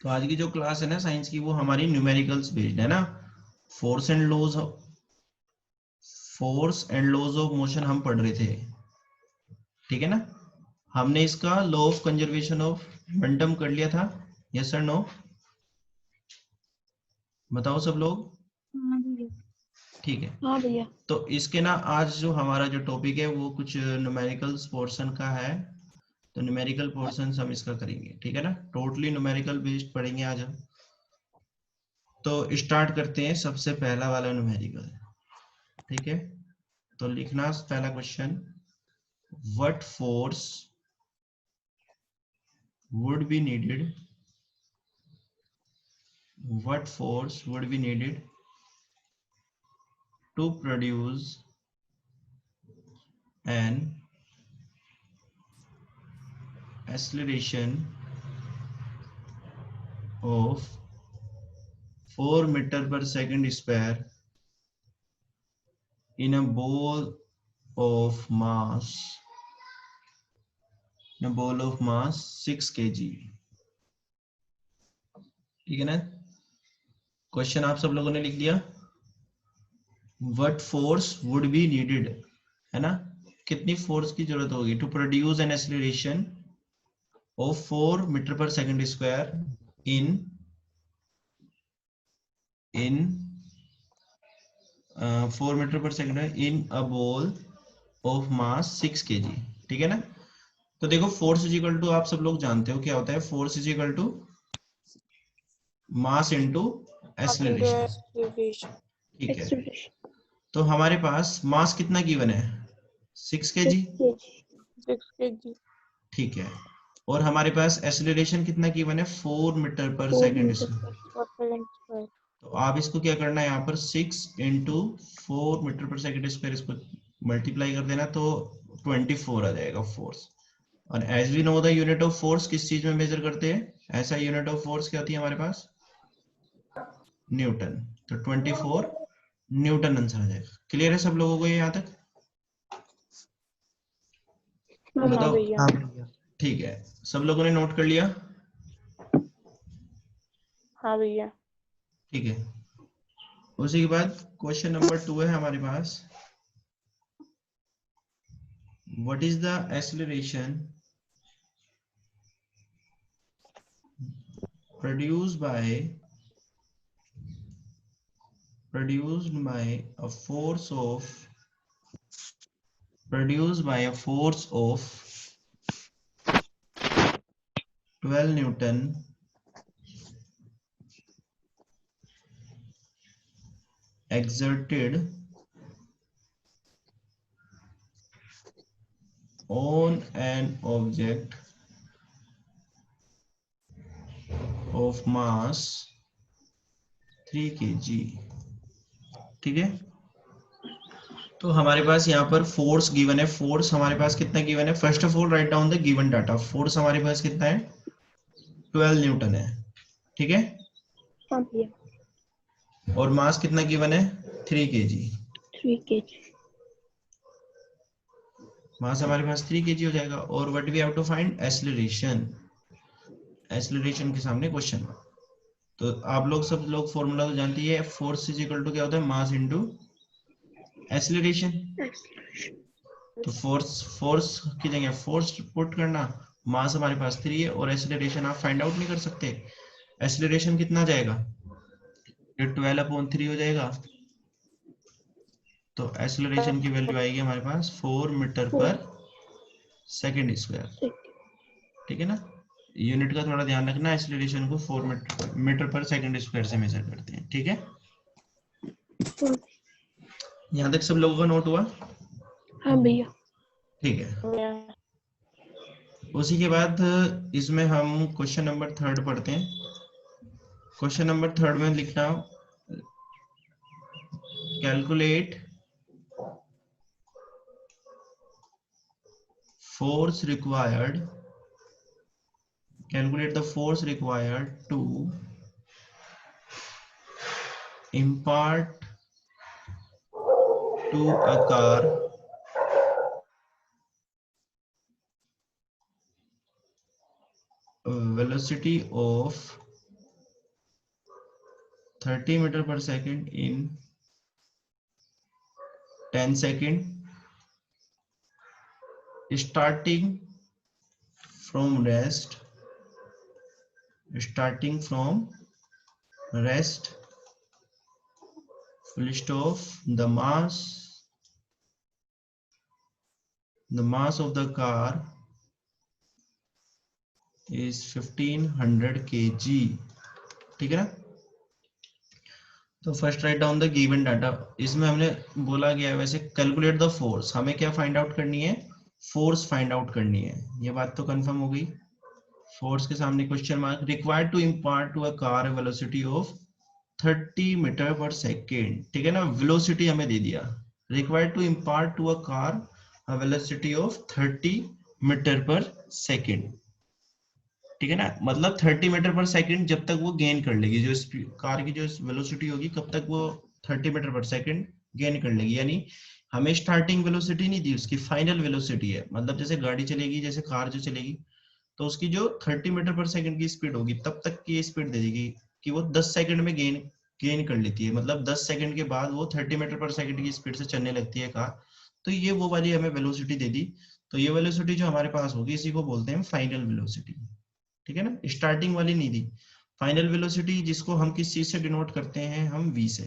तो आज की जो क्लास है ना साइंस की, वो हमारी न्यूमेरिकल्स बेस्ड है ना। Force and laws of motion हम पढ़ रहे थे, ठीक है ना। हमने इसका law of conservation of momentum कर लिया था, यस और नो? बताओ सब लोग। हाँ भैया। ठीक है, हाँ भैया। तो इसके ना आज जो हमारा जो टॉपिक है वो कुछ न्यूमेरिकल्स पोर्शन का है। तो न्यूमेरिकल पोर्शन हम इसका करेंगे, ठीक है ना। टोटली न्यूमेरिकल बेस्ड पढ़ेंगे आज हम। तो स्टार्ट करते हैं, सबसे पहला वाला न्यूमेरिकल, ठीक है। तो लिखना पहला question, what force would be needed what force would be needed to produce an acceleration of 4 meter per second square in a ball of mass 6 kg। ठीक है ना। क्वेश्चन आप सब लोगों ने लिख दिया। What force would be needed, है ना, कितनी फोर्स की जरूरत होगी to produce an acceleration of 4 meter per second square in 4 meter per second in a ball of mass 6 kg। ठीक है ना। तो देखो, फोर्स इज इक्वल टू, आप सब लोग जानते हो क्या होता है। Force is equal to mass into acceleration. ठीक है, तो हमारे पास मास कितना गिवन है, 6 kg। 6 kg। ठीक है, और हमारे पास एक्सीलरेशन कितना गिवन है, 4 meter per 4 second meter square. Per second square. तो आप इसको क्या करना है, यहाँ पर 6 into 4 meter per second square, इसको मल्टीप्लाई कर देना तो 24 आ जाएगा फोर्स। और as we know the unit of force किस चीज में मेजर करते हैं, ऐसा यूनिट ऑफ फोर्स क्या होती है हमारे पास, न्यूटन। तो 24 न्यूटन आंसर आ जाएगा। क्लियर है सब लोगों को ये यहाँ तक? हाँ बताओ। भैया। हाँ भैया। ठीक है, सब लोगों ने नोट कर लिया? हाँ भैया। ठीक है, उसी के बाद क्वेश्चन नंबर 2 है हमारे पास। What is the acceleration produced by a force of 12 Newton exerted on an object of mass 3 kg। ठीक है, तो हमारे पास यहाँ पर फोर्स गिवन है। फोर्स हमारे पास कितना गिवन है, first of all write down the given data. Force हमारे पास कितना है, 12 न्यूटन है, ठीक है। हाँ भैया। और मास कितना गिवन है, 3 kg। 3 kg। मास हमारे पास 3 kg हो जाएगा। और what we have to find, acceleration. Acceleration के सामने क्वेश्चन। तो आप लोग सब लोग फॉर्मूला तो जानते ही है, फोर्स इज इक्वल टू क्या होता है, मास इनटू एक्सीलरेशन। तो फोर्स की जगह फोर्स पुट करना, मास हमारे पास 3 है और एक्सीलरेशन आप फाइंड आउट नहीं कर सकते। एक्सीलरेशन कितना जाएगा, ये 12/3 हो जाएगा। तो एक्सीलरेशन की वैल्यू आएगी हमारे पास 4 मीटर पर सेकंड स्क्वायर। ठीक है ना। यूनिट का थोड़ा ध्यान रखना, एक्सीलरेशन को 4 मीटर पर सेकंड स्क्वायर से मेजर करते हैं, ठीक है। यहाँ तक सब लोगों का नोट हुआ? हाँ भैया। ठीक है, उसी के बाद इसमें हम क्वेश्चन नंबर 3 पढ़ते हैं। क्वेश्चन नंबर 3 में लिखना, calculate force required calculate the force required to impart to a car a velocity of 30 meter per second in 10 second starting from rest full stop the mass of the car is 1500 kg। ठीक है ना। तो first write down the given data, इसमें हमने बोला गया है वैसे कैलकुलेट द फोर्स, हमें क्या फाइंड आउट करनी है, फोर्स फाइंड आउट करनी है। ये बात तो कंफर्म हो गई। फोर्स के सामने question mark. Required to impart to a car velocity of 30 meter per second. ठीक है ना, वेलोसिटी हमें दे दिया। Required to impart to a car a velocity of 30 meter per second. ठीक है ना, मतलब 30 मीटर पर सेकंड जब तक वो गेन कर लेगी, जो कार की जो वेलोसिटी होगी कब तक वो 30 मीटर पर सेकंड गेन कर लेगी। यानी हमें स्टार्टिंग वेलोसिटी नहीं दी, उसकी फाइनल वेलोसिटी है। मतलब जैसे गाड़ी चलेगी, जैसे कार जो चलेगी, तो उसकी जो 30 मीटर पर सेकंड की स्पीड होगी तब तक की स्पीड दे देगी कि वो 10 सेकंड में गेन कर लेती है। मतलब 10 सेकंड के बाद वो 30 मीटर पर सेकंड की स्पीड से चलने लगती है कार। तो ये वो वाली हमें वेलोसिटी दे दी। तो ये वेलोसिटी जो हमारे पास होगी इसी को बोलते हैं फाइनल वेलोसिटी। ठीक है ना, स्टार्टिंग वाली नहीं दी। फाइनल वेलोसिटी जिसको हम किस चीज से डिनोट करते हैं, हम v से।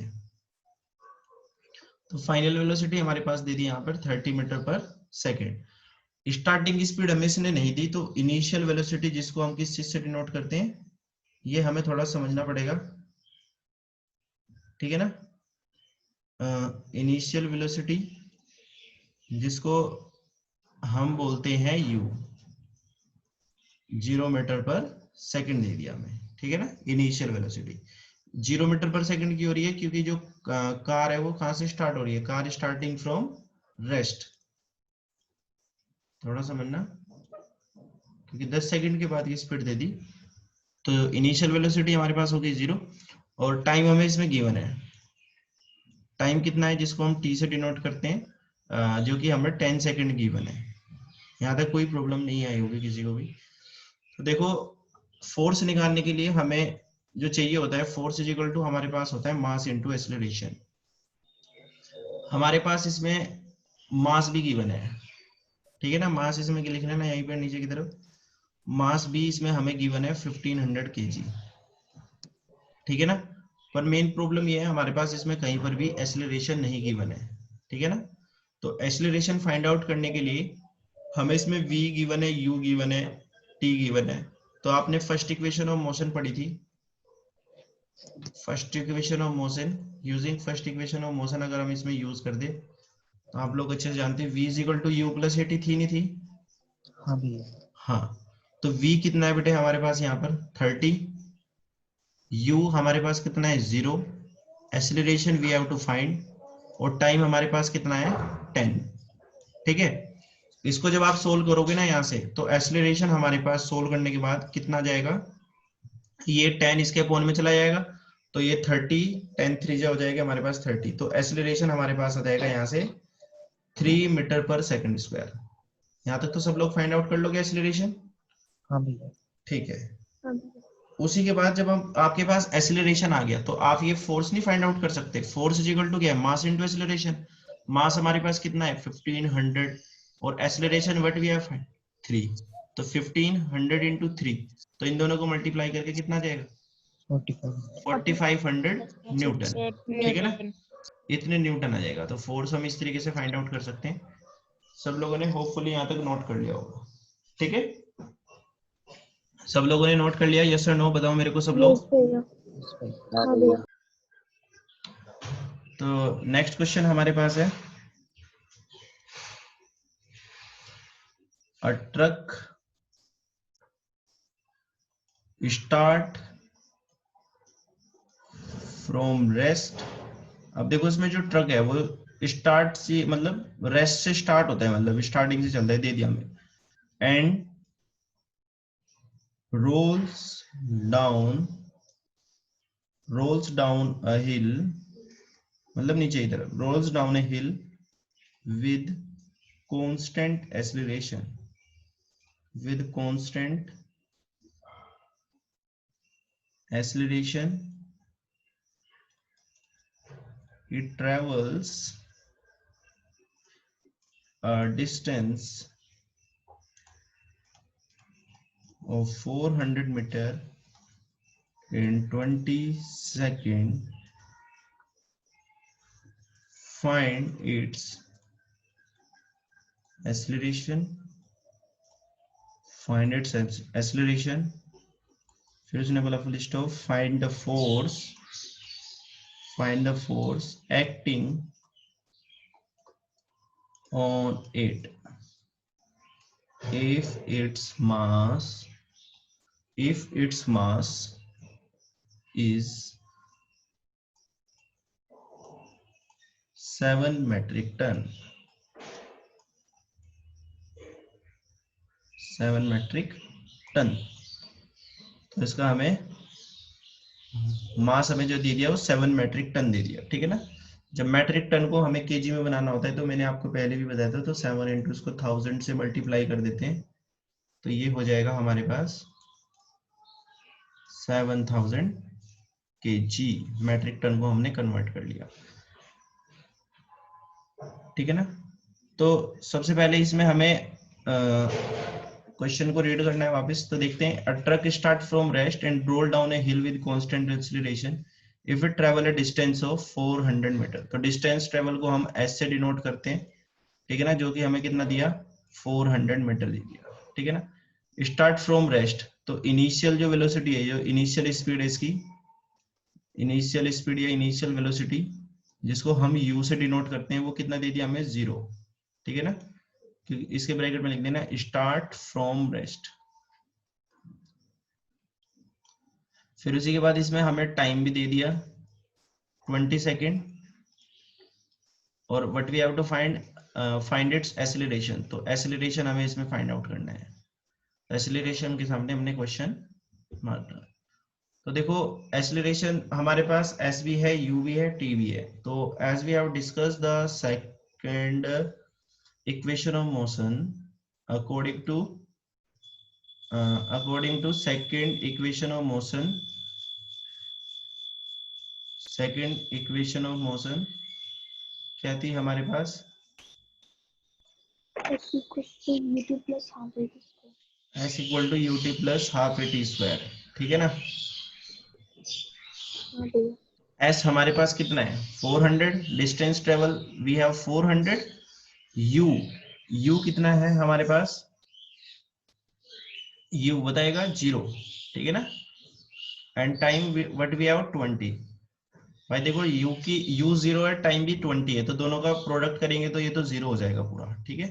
तो फाइनल वेलोसिटी हमारे पास दे दी यहाँ पर 30 मीटर पर सेकेंड। स्टार्टिंग की स्पीड हमें इसने नहीं दी, तो इनिशियल वेलोसिटी जिसको हम किस चीज से डिनोट करते हैं, ये हमें थोड़ा समझना पड़ेगा। ठीक है ना, इनिशियल वेलोसिटी जिसको हम बोलते हैं u, 0 मीटर पर सेकंड दे दिया हमें। ठीक है ना, initial velocity 0 metre per second की हो रही है क्योंकि जो कार है वो कहां से स्टार्ट हो रही है, कार स्टार्टिंग फ्रॉम रेस्ट। थोड़ा समझना, क्योंकि 10 सेकंड के बाद की स्पीड दे दी। तो इनिशियल वेलोसिटी हमारे पास होगी 0, और टाइम हमें इसमें गिवन है। टाइम कितना है जिसको हम t से डिनोट करते हैं, जो कि हमें 10 सेकंड गिवन है। यहाँ तक कोई प्रॉब्लम नहीं आई होगी किसी को भी। तो देखो, फोर्स निकालने के लिए हमें जो चाहिए होता है, फोर्स इज इक्वल टू हमारे पास होता है मास इनटू एक्सीलरेशन। हमारे पास इसमें मास भी गिवन है। ठीक है ना, मास इसमें लिख लेना यहीं पर नीचे की तरफ। मास भी इसमें हमें गिवन है 1500 kg। ठीक है ना, पर मेन प्रॉब्लम ये है हमारे पास इसमें कहीं पर भी एक्सीलरेशन नहीं गिवन है। ठीक है ना, तो एक्सीलरेशन फाइंड आउट करने के लिए हमें इसमें v गिवन है, u गिवन है, t गिवन है। तो आपने फर्स्ट इक्वेशन ऑफ मोशन पढ़ी थी, first equation of motion. Using first equation of motion अगर हम इसमें यूज कर दे तो आप लोग अच्छे से जानते हैं v is equal to u plus A T थी, नहीं थी? हाँ भैया। हाँ, तो v कितना है बेटे हमारे पास यहाँ पर 30, u हमारे पास कितना है 0, acceleration we have to find, और टाइम हमारे पास कितना है 10। ठीक है, इसको जब आप सोल्व करोगे ना यहाँ से, तो एक्सीलरेशन हमारे पास सोल्व करने के बाद कितना जाएगा, ये 10 इसके अपोन में चला जाएगा, तो ये 30, 10 3 जा हो जाएगा हमारे पास 30। तो एक्सीलरेशन हमारे पास आ जाएगा यहाँ से 3 मीटर पर सेकंड स्क्वायर। यहाँ तक तो सब लोग फाइंड आउट कर लोगे एक्सीलरेशन। हाँ भैया। ठीक है, हाँ भैया। उसी के बाद जब हम आपके पास एक्सीलरेशन आ गया तो आप ये फोर्स नहीं फाइंड आउट कर सकते। फोर्स इज इक्वल टू क्या है, मास इनटू एक्सीलरेशन। मास हमारे पास कितना है 1500, और एक्सीलरेशन व्हाट वी हैव 3, तो 1500 इंटू 3, तो इन दोनों को मल्टीप्लाई करके कितना जाएगा 4500 न्यूटन। ठीक है ना, इतने न्यूटन आ जाएगा। तो फोर्स हम इस तरीके से फाइंड आउट कर सकते हैं। सब लोगों ने होपफुली यहाँ तक नोट कर लिया होगा। ठीक है, सब लोगों ने नोट कर लिया, यस और नो बताओ मेरे को सब यस लोग। भैया। हाँ भैया। तो नेक्स्ट क्वेश्चन हमारे पास है, अ ट्रक स्टार्ट फ्रॉम रेस्ट। अब देखो इसमें जो ट्रक है वो स्टार्ट से मतलब रेस्ट से स्टार्ट होता है, मतलब स्टार्टिंग से चलता है, दे दिया हमें, and rolls down a hill, मतलब नीचे की तरफ, rolls down a hill with constant acceleration, it travels a distance of 400 meter in 20 seconds. Find its acceleration. Find its acceleration. फिर उसने बोला full stop. Find the force. Find the force acting on it if its mass is 7 metric ton. 7 metric ton. तो इसका हमें मास हमें जो दे दिया वो 7 मेट्रिक टन दे दिया. ठीक है ना. जब मेट्रिक टन को हमें केजी में बनाना होता है तो मैंने आपको पहले भी बताया था, तो 7 इंटू इसको 1000 से मल्टीप्लाई कर देते हैं तो ये हो जाएगा हमारे पास 7000 केजी. मेट्रिक टन को हमने कन्वर्ट कर लिया. ठीक है ना. तो सबसे पहले इसमें हमें क्वेश्चन को रीड करना है वापस. तो देखते हैं. A truck start from rest and roll down a hill with constant acceleration if it travel a distance of 400 metre. तो डिस्टेंस ट्रेवल को हम एस से डिनोट करते हैं. ठीक है ना. जो कि हमें कितना दिया 400 मीटर दे दिया. ठीक है ना. स्टार्ट फ्रॉम रेस्ट, तो इनिशियल जो वेलोसिटी है, जो इनिशियल स्पीड है इसकी, इनिशियल स्पीड या इनिशियल वेलोसिटी जिसको हम u से डिनोट करते हैं, वो कितना दे दिया हमें 0. ठीक है ना. क्योंकि इसके ब्रैकेट में लिख देना स्टार्ट फ्रॉम रेस्ट. फिर उसी के बाद इसमें हमें टाइम भी दे दिया 20 सेकेंड. और what we have to find it's acceleration. तो एक्सीलरेशन हमें इसमें फाइंड आउट करना है. एक्सीलरेशन के सामने हमने क्वेश्चन मार्क. तो देखो एक्सीलरेशन हमारे पास एस भी है, यू भी है, टी भी है. तो as we have discuss the second equation of motion according to second equation of motion. second equation of motion क्या थी हमारे पास? S equals to ut plus half at square. S equal to ut plus half at square. ठीक है ना. हाँ भैया. S हमारे पास कितना है 400. Distance travel we have 400. U कितना है हमारे पास? U बताएगा 0. ठीक है ना. And time what we have 20. भाई देखो U की U 0 है, टाइम भी 20 है, तो दोनों का प्रोडक्ट करेंगे तो ये तो 0 हो जाएगा पूरा. ठीक है.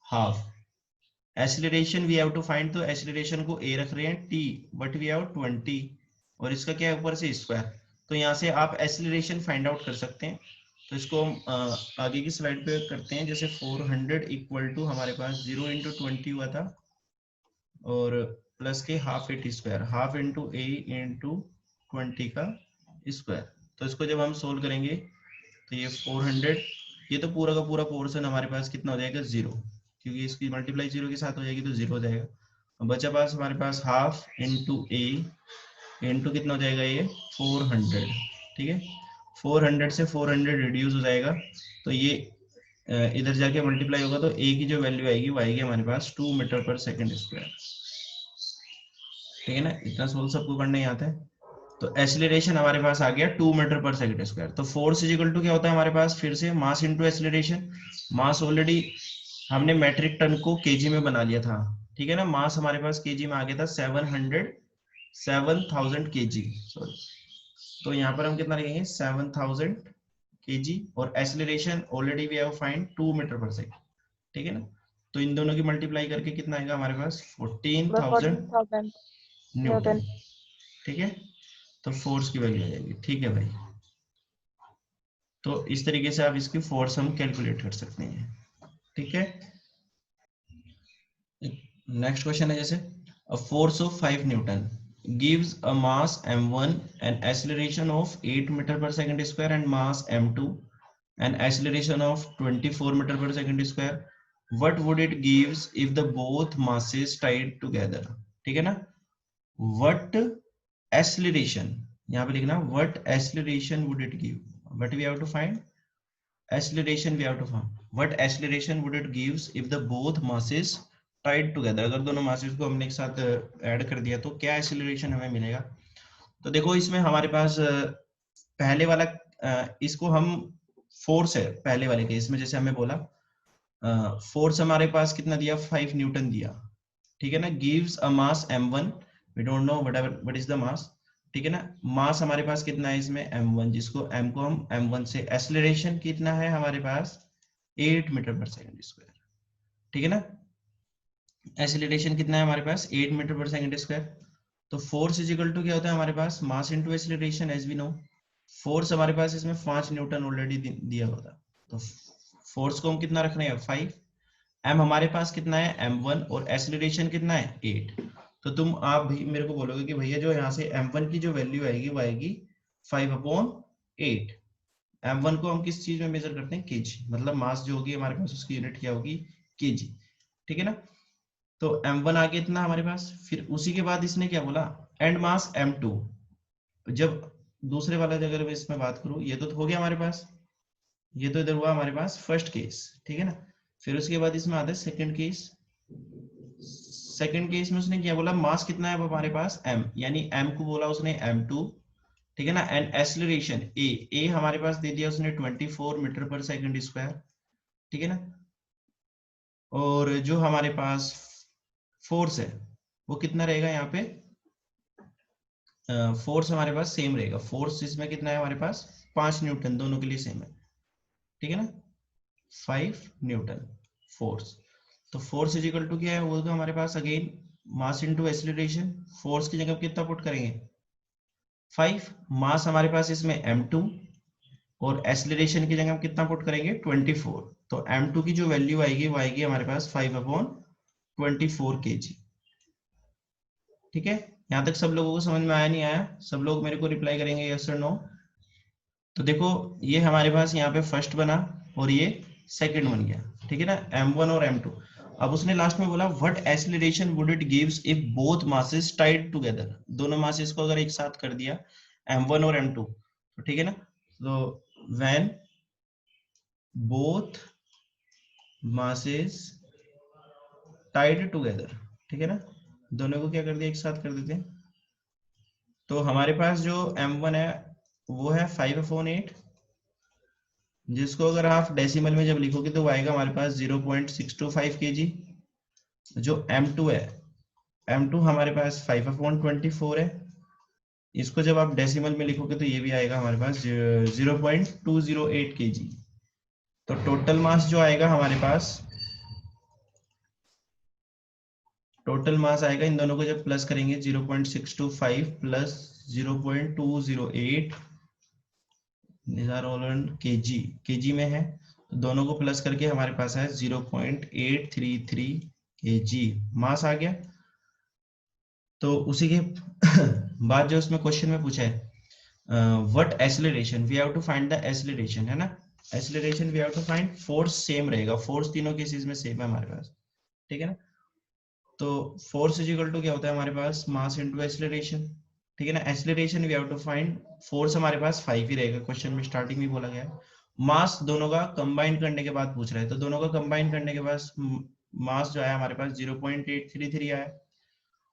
Half. Acceleration we have to find, तो एक्सीलरेशन को A रख रहे हैं T, बट वी हैव 20 और इसका क्या है ऊपर से स्क्वायर. तो यहाँ से आप एक्सीलरेशन फाइंड आउट कर सकते हैं. तो इसको हम आगे की स्लाइड पे करते हैं. जैसे 400 इक्वल टू हमारे पास 0 इंटू 20 हुआ था और प्लस के half A T square, half into A into 20 का स्क्वायर. तो इसको जब हम सोल्व करेंगे तो ये 400, ये तो पूरा का पूरा पोर्शन हमारे पास कितना हो जाएगा 0, क्योंकि इसकी मल्टीप्लाई 0 के साथ हो जाएगी तो 0 हो जाएगा. बचा पास हमारे पास हाफ इंटू ए इंटू कितना हो जाएगा ये 400. ठीक है. 400 से 400 रिड्यूस हो जाएगा तो ये इधर जाके मल्टीप्लाई होगा तो ए की जो वैल्यू आएगी वो आएगी हमारे पास 2 मीटर पर सेकंड स्क्वायर. ठीक है ना. इतना सोल्व सबको करना ही आता है. तो एक्सीलरेशन हमारे पास आ गया 2 मीटर पर सेकंड स्क्वायर. तो फोर्स इज इक्वल टू क्या होता है हमारे पास? फिर से मास इनटू एक्सीलरेशन. मास ऑलरेडी हमने मेट्रिक टन को केजी में बना लिया था. ठीक है ना. मास हमारे पास केजी में आ गया था 7000 केजी. सॉरी. तो यहाँ पर हम कितना लिखेंगे 7000 केजी. और acceleration already we have find 2 meter per second. ठीक है ना. तो इन दोनों की मल्टीप्लाई करके कितना आएगा हमारे पास 14,000 न्यूटन. ठीक है. तो फोर्स की वैल्यू आ जाएगी. ठीक है भाई. तो इस तरीके से आप इसकी फोर्स हम कैलकुलेट कर सकते हैं. ठीक है. नेक्स्ट क्वेश्चन है जैसे a force of 5 Newton gives a mass m1 and acceleration of 8 meter per second square and mass m2 and acceleration of 24 meter per second square. What would it gives if the both masses tied together? ठीक है ना. What acceleration, यहाँ पे लिखना what acceleration would it give. what we have to find acceleration we have to find. What acceleration would it gives if the both masses tied together? अगर दोनों masses को हमने एक साथ ऐड कर दिया तो क्या acceleration हमें मिलेगा? तो देखो इसमें हमारे पास पहले वाला इसको हम फोर्स है, पहले वाले केस में जैसे हमें बोला फोर्स हमारे पास कितना दिया 5 न्यूटन दिया, ठीक है ना, gives a mass m1, we don't know what is the mass, ठीक है ना, मास हमारे पास कितना है इसमें m1, जिसको m को हम m1 से, एक्सीलरेशन कितना है हमारे पास 8 मीटर पर सेकंड स्क्वायर, ठीक है ना, एक्सीलरेशन कितना है हमारे पास 8 मीटर पर सेकंड स्क्वायर। तो फोर्स इज इक्वल टू क्या होता है हमारे पास mass into acceleration, as we know. Force हमारे पास इसमें 5 न्यूटन ऑलरेडी दिया हुआ था, तो फोर्स को हम कितना रख रहे हैं 5, m हमारे पास कितना है m1 और एक्सीलरेशन कितना है 8। तो तुम आप भी मेरे को बोलोगे कि भैया जो यहाँ से m1 की जो वैल्यू आएगी वो आएगी 5/8। m1 को हम किस चीज में मेजर करते हैं kg, मतलब मास जो होगी हमारे पास उसकी यूनिट क्या होगी kg, ठीक है ना। तो m1 आगे इतना हमारे पास, फिर उसी के बाद इसने क्या बोला एंड मास m2। जब दूसरे वाला अगर मैं इसमें बात करूं, ये तो हो गया हमारे पास, ये तो इधर हुआ हमारे पास फर्स्ट केस, ठीक है ना। फिर उसके बाद इसमें आता है सेकंड केस। सेकंड केस में उसने क्या बोला मास कितना है हमारे पास m, यानी m को बोला उसने m2, ठीक है ना, एंड एक्सीलरेशन a हमारे पास दे दिया उसने 24 मीटर पर सेकंड स्क्वायर, ठीक है ना। और जो हमारे पास फोर्स है वो कितना रहेगा यहाँ पे, फोर्स हमारे पास सेम रहेगा, फोर्स इसमें कितना है हमारे पास 5 न्यूटन, दोनों के लिए सेम है, ठीक है ना, 5 न्यूटन फोर्स। तो फोर्स इज इक्वल टू क्या है वो तो हमारे पास again mass into acceleration, force की जगह कितना पुट करेंगे 5, मास हमारे पास इसमें m2 और एक्सीलरेशन की जगह हम कितना पुट करेंगे 24। तो m2 की जो वैल्यू आएगी वो आएगी हमारे पास 5/24 kg, ठीक है। यहां तक सब लोगों को समझ में आया नहीं आया? सब लोग मेरे को रिप्लाई करेंगे यस और नो। तो देखो ये हमारे पास यहाँ पे फर्स्ट बना और ये सेकंड बन गया, ठीक है ना, m1 और m2। अब उसने लास्ट में बोला what acceleration would it gives if both masses Tide together, दोनों मासेस को अगर एक साथ कर दिया m1 और m2, तो ठीक है ना, तो when both masses Tide together, ठीक है ना, दोनों को क्या कर दिया एक साथ कर देते हैं। तो हमारे पास जो m1 है वो है 5/8, जिसको अगर आप डेसिमल में जब लिखोगे तो वो आएगा हमारे पास 0.625 kg। जो m2 है, m2 हमारे पास 5/24 है, इसको जब आप डेसिमल में लिखोगे तो ये भी आएगा हमारे पास 0.208 kg। तो टोटल मास जो आएगा हमारे पास, टोटल मास आएगा इन दोनों को जब प्लस करेंगे 0.625 प्लस 0.208, केजी में है, तो दोनों को प्लस करके हमारे पास है 0.833 केजी मास आ गया। तो उसी के बाद जो उसमें क्वेश्चन में पूछा है what acceleration, we have to find the acceleration, है ना, acceleration we have to find, force same रहेगा, फोर्स तीनों केसेस में सेम है हमारे पास, ठीक है ना। तो फोर्स इज इक्वल टू क्या होता है हमारे पास मास इनटू एक्सीलरेशन, ठीक है ना। Acceleration we have to find, force हमारे पास 5 ही रहेगा, क्वेश्चन में स्टार्टिंग में बोला गया है। मास दोनों का कंबाइन करने के बाद पूछ रहा है, तो दोनों का कंबाइन करने के बाद मास जो है हमारे पास 0.833 आया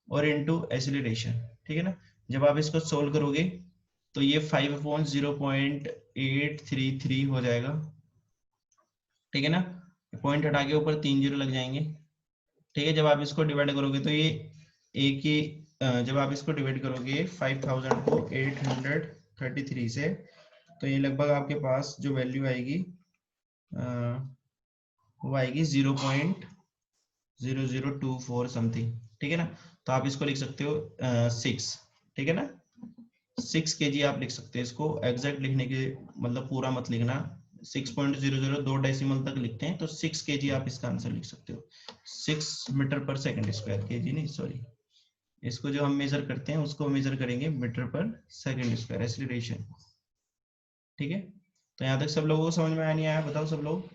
और इनटू एक्सीलरेशन, ठीक है ना। जब आप इसको सोल्व करोगे तो ये 5/0.833 हो जाएगा, ठीक है ना, पॉइंट हटा के ऊपर 3 जीरो लग जाएंगे, ठीक है। जब आप इसको डिवाइड करोगे तो ये एक ही, जब आप इसको डिवाइड करोगे 5000 को 833 से, तो ये लगभग आपके पास जो वैल्यू आएगी वो आएगी 0.0024 समथिंग, ठीक है ना। तो आप इसको लिख सकते हो 6, ठीक है ना, 6 kg आप लिख सकते हैं इसको, एग्जैक्ट लिखने के मतलब पूरा मत लिखना, 6.00 दो डेसिमल तक लिखते हैं, तो 6 kg आप इसका आंसर लिख सकते हो, 6 metre per second square, kg नहीं सॉरी, इसको जो हम मेजर करते हैं उसको मेजर करेंगे metre per second square acceleration, ठीक है। तो यहाँ तक सब लोगों को समझ में आया नहीं आया बताओ सब लोग?